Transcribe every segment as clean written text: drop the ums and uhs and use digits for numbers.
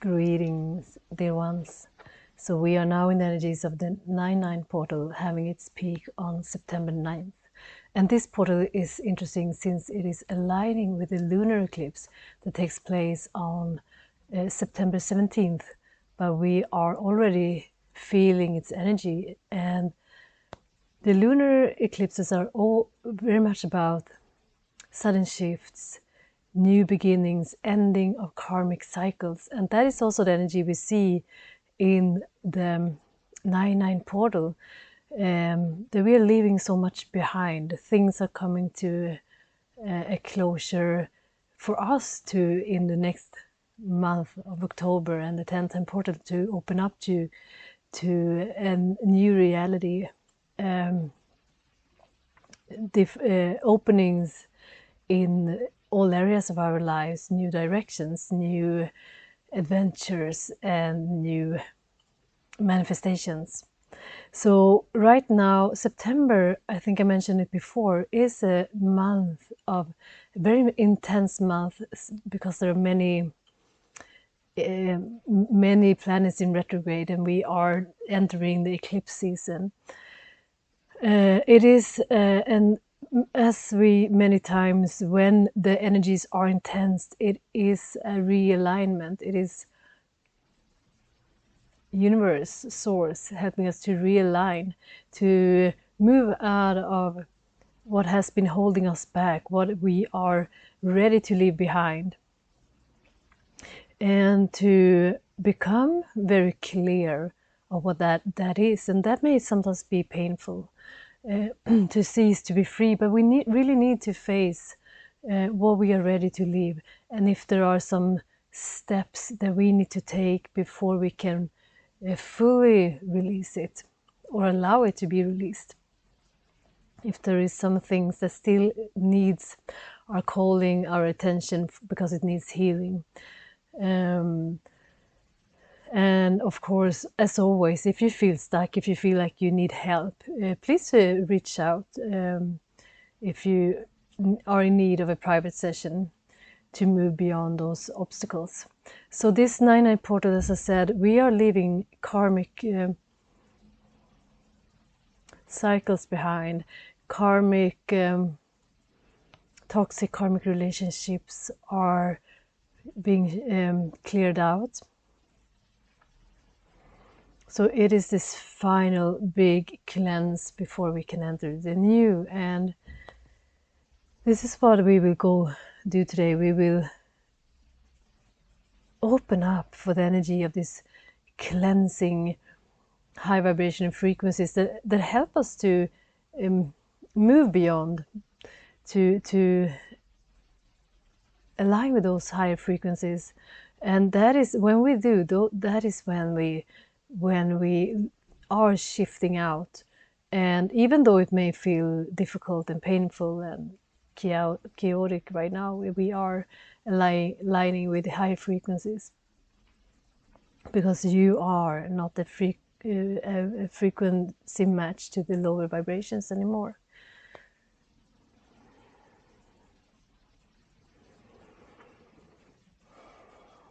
Greetings, dear ones. So we are now in the energies of the 9-9 portal having its peak on September 9th. And this portal is interesting since it is aligning with the lunar eclipse that takes place on September 17th. But we are already feeling its energy, and the lunar eclipses are all very much about sudden shifts, new beginnings, ending of karmic cycles. And that is also the energy we see in the 9-9 portal, that we are leaving so much behind. Things are coming to a closure for us to in the next month of October, and the 10th portal to open up to a new reality, openings in all areas of our lives, new directions, new adventures, and new manifestations. So right now, September, I think I mentioned it before, is a month of a very intense month, because there are many planets in retrograde, and we are entering the eclipse season. It is and as we many times, when the energies are intense, it is a realignment. It is universe, source, helping us to realign, to move out of what has been holding us back, what we are ready to leave behind, and to become very clear of what that is. And that may sometimes be painful, to cease to be free, but we really need to face what we are ready to leave, and if there are some steps that we need to take before we can fully release it or allow it to be released. If there is some things that still needs are calling our attention because it needs healing. And of course, as always, if you feel stuck, if you feel like you need help, please reach out if you are in need of a private session to move beyond those obstacles. So this 9-9 portal, as I said, we are leaving karmic cycles behind, karmic toxic karmic relationships are being cleared out. So it is this final big cleanse before we can enter the new. And this is what we will go do today. We will open up for the energy of this cleansing high vibration frequencies that help us to move beyond, to align with those higher frequencies. And that is when we do, that is when we are shifting out. And even though it may feel difficult and painful and chaotic right now, we are aligning with the higher frequencies, because you are not a frequency match to the lower vibrations anymore.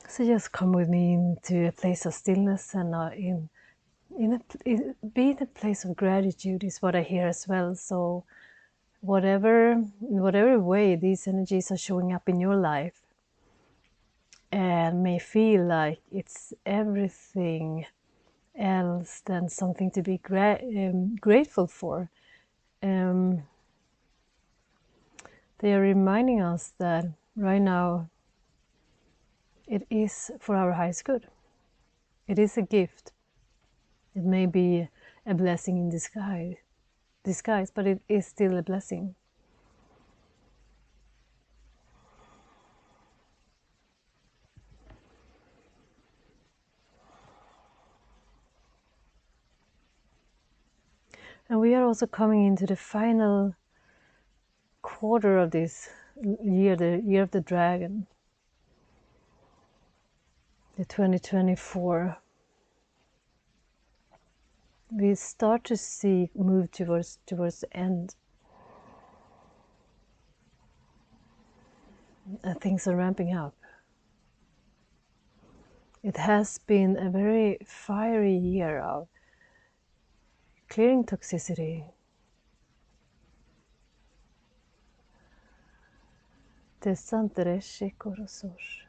So just come with me into a place of stillness, and be in a place of gratitude is what I hear as well. So whatever way these energies are showing up in your life, and may feel like it's everything else than something to be grateful for, they are reminding us that right now it is for our highest good. It is a gift. It may be a blessing in disguise, but it is still a blessing. And we are also coming into the final quarter of this year, the year of the dragon, the 2024. We start to see move towards the end. And things are ramping up. It has been a very fiery year of clearing toxicity, Tesantereshi korososh.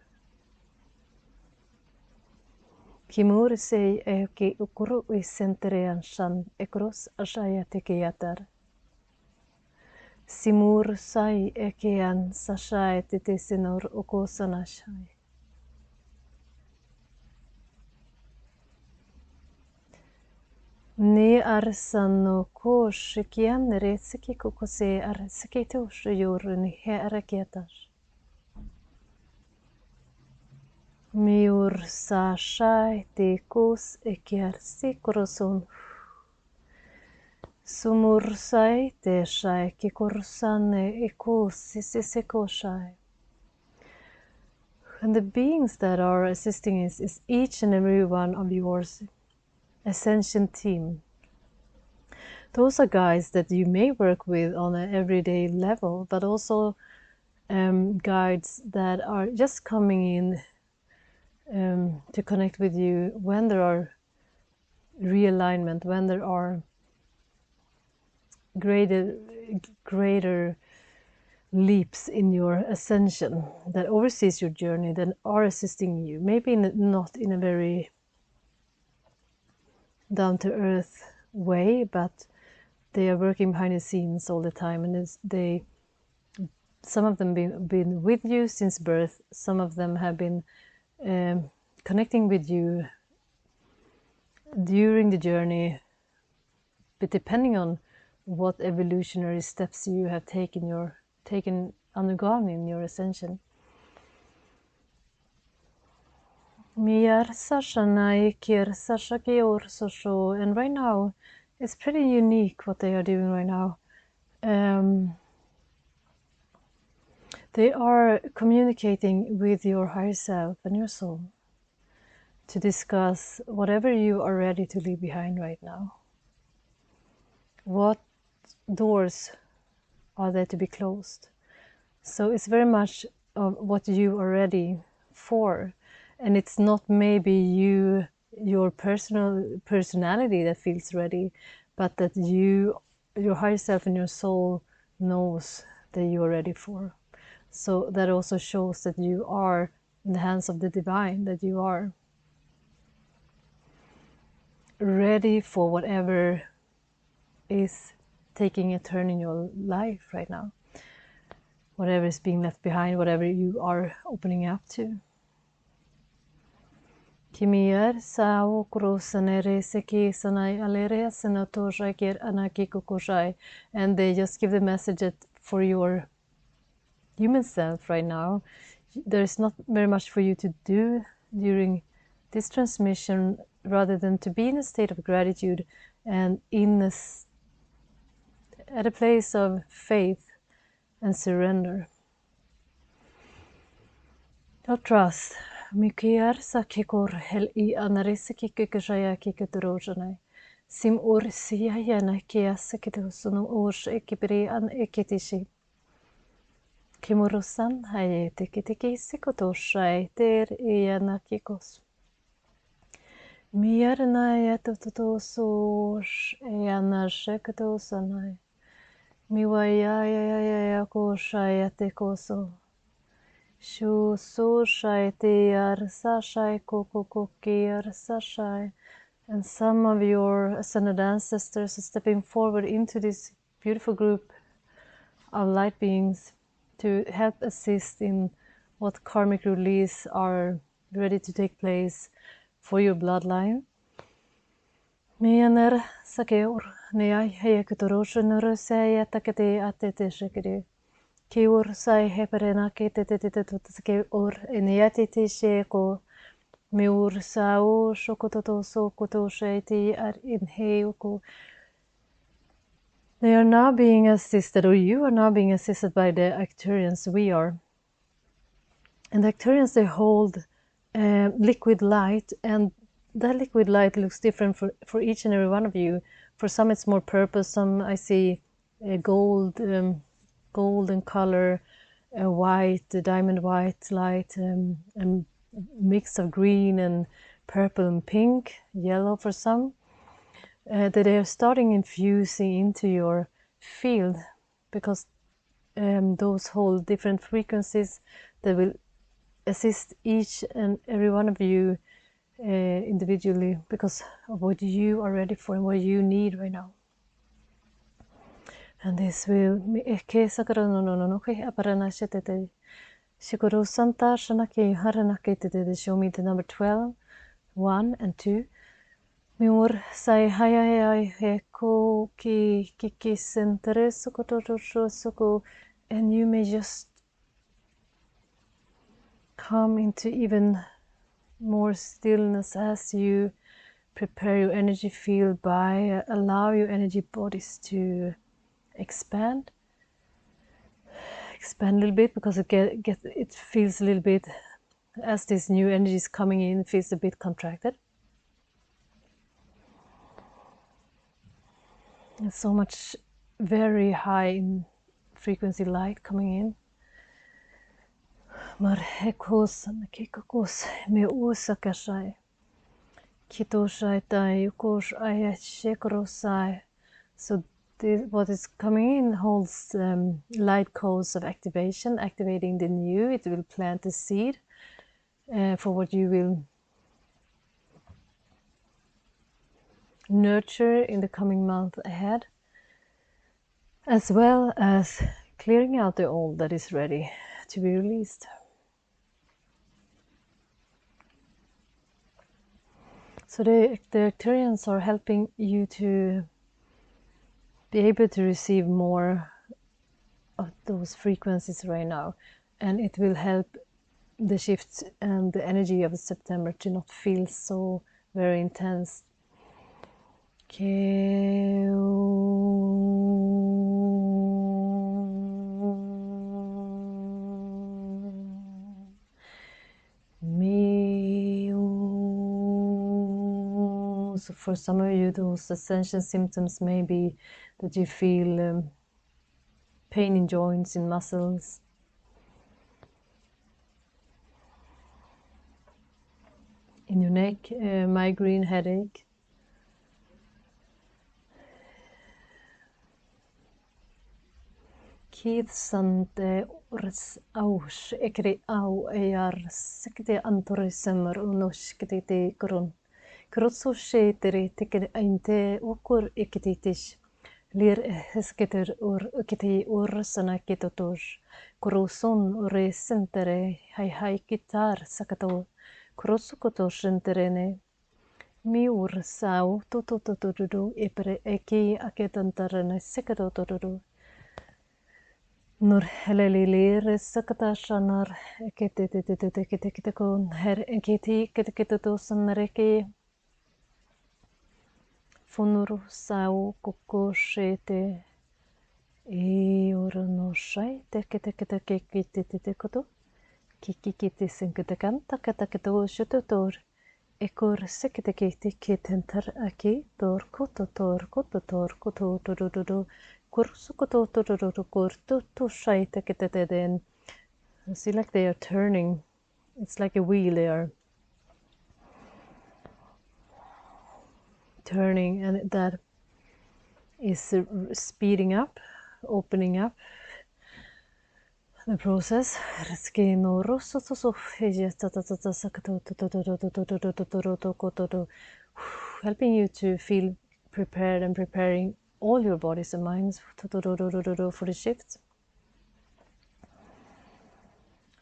Kimur sei eki ukuru isenterean shan ekros ashaya tekeyatar. Simur sai ekean sashai titesinor okosanashai. Ne arsano ko shikian resiki kokose arsikito shur ni heraketas. Miur sashai te kos ekiarsi koroson. Sumur sai te shai kikorsane ekos sisekoshai. And the beings that are assisting us is each and every one of yours ascension team. Those are guides that you may work with on an everyday level, but also guides that are just coming in to connect with you when there are realignment, when there are greater leaps in your ascension that oversees your journey, that are assisting you, maybe not in a very down-to-earth way, but they are working behind the scenes all the time, and some of them been with you since birth, some of them have been connecting with you during the journey, but depending on what evolutionary steps you have undergone in your ascension. And right now, it's pretty unique what they are doing right now. They are communicating with your higher self and your soul to discuss whatever you are ready to leave behind right now. What doors are there to be closed? So it's very much of what you are ready for. And it's not maybe your personality that feels ready, but that your higher self and your soul knows that you are ready for. So that also shows that you are in the hands of the divine, that you are ready for whatever is taking a turn in your life right now. Whatever is being left behind, whatever you are opening up to. Kimiyar sao krosanere seki sanai alere senatojai ger anakikokoshai. And they just give the message that for your human self right now, there's not very much for you to do during this transmission, rather than to be in a state of gratitude and at a place of faith and surrender. Don't trust. Mikiyar sakikor hel I anarisiki kikashaya kikatorojane. Sim or siyayana kiasakitosuno ors ekipiri an ekitishi. Kimurusan hayete kitiki sikotoshai ter ianakikos. Miyarnaya totosos eanashekatosanai. Miwaya koshaya tekoso. Shu so shai tear sashai kokokokir sashai. And some of your ascended ancestors are stepping forward into this beautiful group of light beings to help assist in what karmic release are ready to take place for your bloodline. Meaner sakeur neai heyekutoroshenur say atakete atete shekere. Kiur sai heperena ketetetetutsake or eniatiti sheko. Miur sao shokototo sokoto sheti ar inheuko. They are now being assisted, or you are now being assisted by the Arcturians. We are. And the Arcturians, they hold liquid light, and that liquid light looks different for each and every one of you. For some it's more purple, some I see golden color, white, diamond white light, and mix of green and purple and pink, yellow for some, that they are starting infusing into your field, because those hold different frequencies that will assist each and every one of you individually, because of what you are ready for and what you need right now. And this will show me the number 12, 1 and 2. Miur sai hai he ko ki sentere soko, and you may just come into even more stillness as you prepare your energy field by allow your energy bodies to expand a little bit, because it feels a little bit, as this new energy is coming in, feels a bit contracted. There's so much very high in frequency light coming in. Marhekos kikokos me usakashai kitoshai tai ukos ayashekrosai. So what is coming in holds light codes of activation, activating the new. It will plant a seed for what you will nurture in the coming month ahead, as well as clearing out the old that is ready to be released. So the Arcturians are helping you to be able to receive more of those frequencies right now, and it will help the shift and the energy of September to not feel so very intense. So for some of you, those ascension symptoms may be that you feel pain in joints, in muscles, in your neck, migraine, headache. Keith sante ors aus ekri au ear sekte antorisemer unoskete te kron. Krotso shetere tekere ainte ukur ekitish. Lir hesketer ukiti sana ketotor. Kroson ore sentere hai gitar sakato. Krosukoto senterene. Miur sau tutututudu epre eki aketantarane sekato totodu. Nur helelilir sakata shanar ekete her ekiti keteketo sanareki. Funuru sau kukoshete no shai teketeketeketekoto kikikiti sinketekan takateketo shutotor ekor seketeketiketentar aki tor kototor kotodododo kursukoto tododo kurtu shai teketeden. See, like they are turning. It's like a wheel they are turning, and that is speeding up, opening up the process. Helping you to feel prepared and preparing all your bodies and minds for the shift.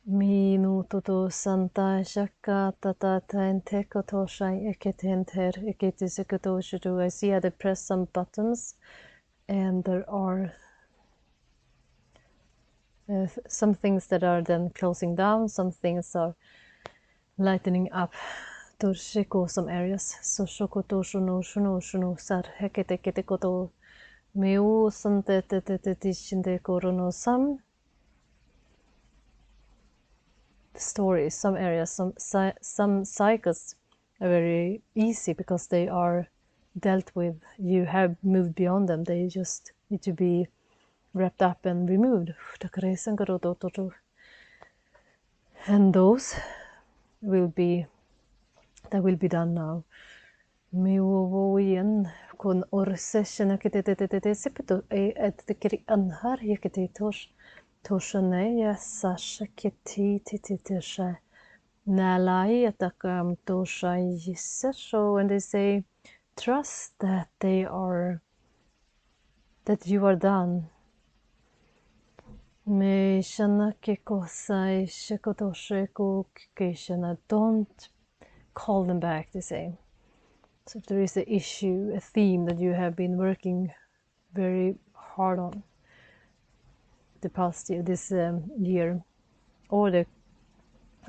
Minu toto santa shaka tata tente kotoshai eketenter eketisekoto shudu. I see how they press some buttons, and there are some things that are then closing down, some things are lightening up. Torshiko some areas. So shokoto shuno sar hekete koto meu sante tishinde korono sam. Stories, some areas, some cycles are very easy because they are dealt with. You have moved beyond them. They just need to be wrapped up and removed. And those will be done now. Mi wovoyen kun orseshana kete sepeto at the kiri anhar yakete toshaneya sasha keti titisha nalai atakam tosha yisesho, and they say trust that you are done. Me shana kekosai shekotosheku kishana, don't call them back, they say. So if there is an issue, a theme that you have been working very hard on the past year, this year, or the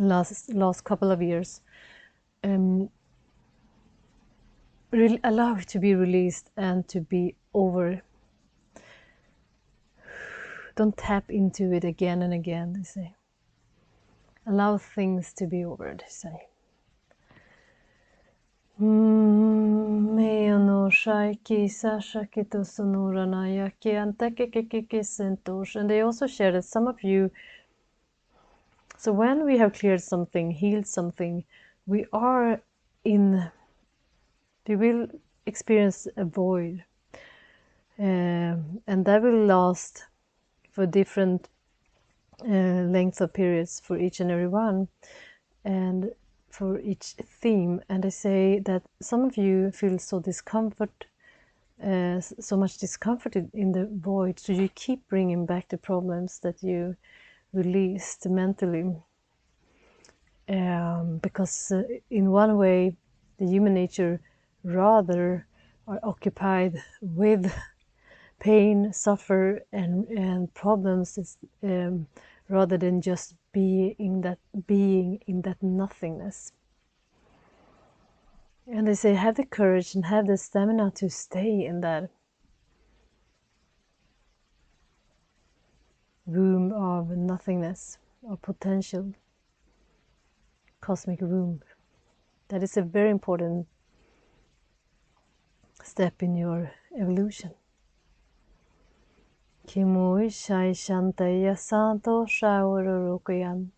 last couple of years, really allow it to be released and to be over. Don't tap into it again and again, they say. Allow things to be over, they say. And they also share that some of you, so when we have cleared something, healed something, we will experience a void, and that will last for different lengths of periods for each and every one, and for each theme. And I say that some of you feel so much discomfort in the void, so you keep bringing back the problems that you released mentally, because in one way the human nature rather are occupied with pain, suffer, and problems, rather than just being in that nothingness. And they say have the courage and have the stamina to stay in that room of nothingness, of potential, cosmic room. That is a very important step in your evolution. Kimui shai shantaya santo shawarurukuyan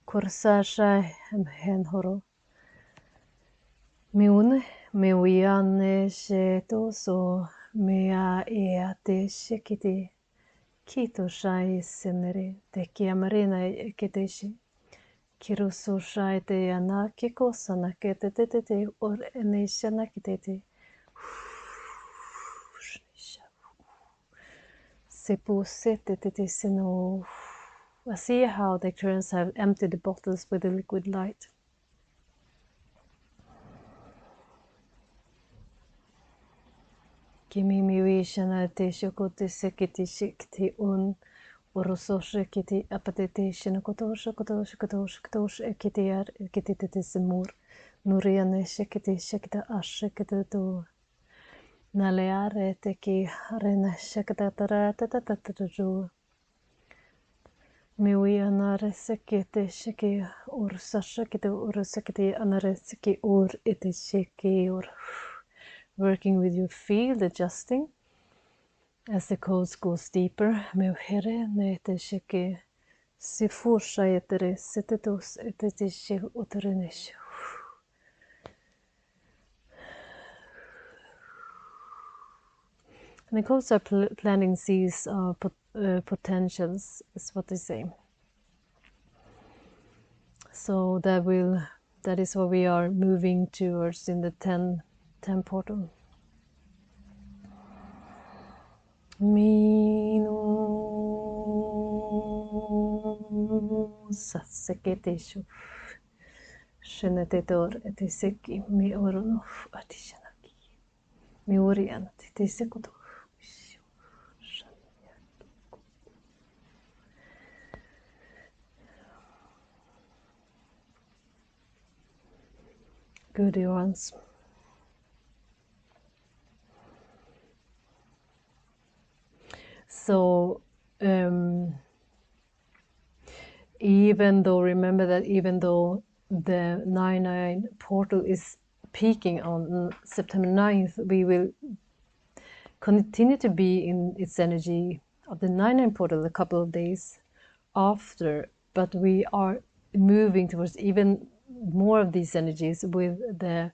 kursa shai henhoro miun miwiane sheto so mea eate shikiti kito shai senere te kiamarina eketeshi kiruso shai te yana kikosana ketete or eneshana kitete. I see how the currents have emptied the bottles with the liquid light. Kimimiwishana te shokote sekiti shikti un orososhe kiti apatete shinakotosha kotosha kotosha kotosha ekitiar ekitete simur nuriane shikiti shikita ashikita Naleare teki arena shakatatara tatatataru. Miwi anare sekete shiki ur sashakite ur sekete anare seki ur ite shiki ur. Working with your field, adjusting as the codes goes deeper. Miwhere nete shiki sifusha etere setetus ete shi uterenish. And the codes are planting seeds of potentials, is what they say. So that is what we are moving towards in the 10 portal. Minu saseketeshu shenetetor etiseki mi orono atishanaki mi orian titesekuto. Good ones. So even though the 9/9 portal is peaking on September 9th, we will continue to be in its energy of the 9/9 portal a couple of days after, but we are moving towards even more of these energies with the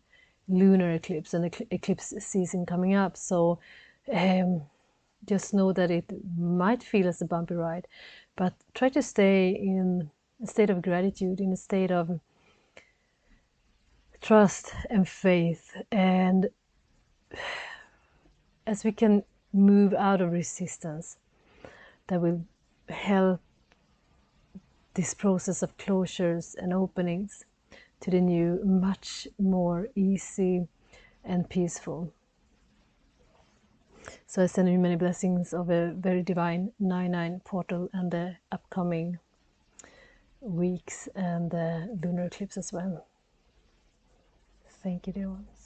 lunar eclipse and the eclipse season coming up. So just know that it might feel as a bumpy ride, but try to stay in a state of gratitude, in a state of trust and faith. And as we can move out of resistance, that will help this process of closures and openings to the new much more easy and peaceful. So I send you many blessings of a very divine 9/9 portal and the upcoming weeks and the lunar eclipse as well. Thank you, dear ones.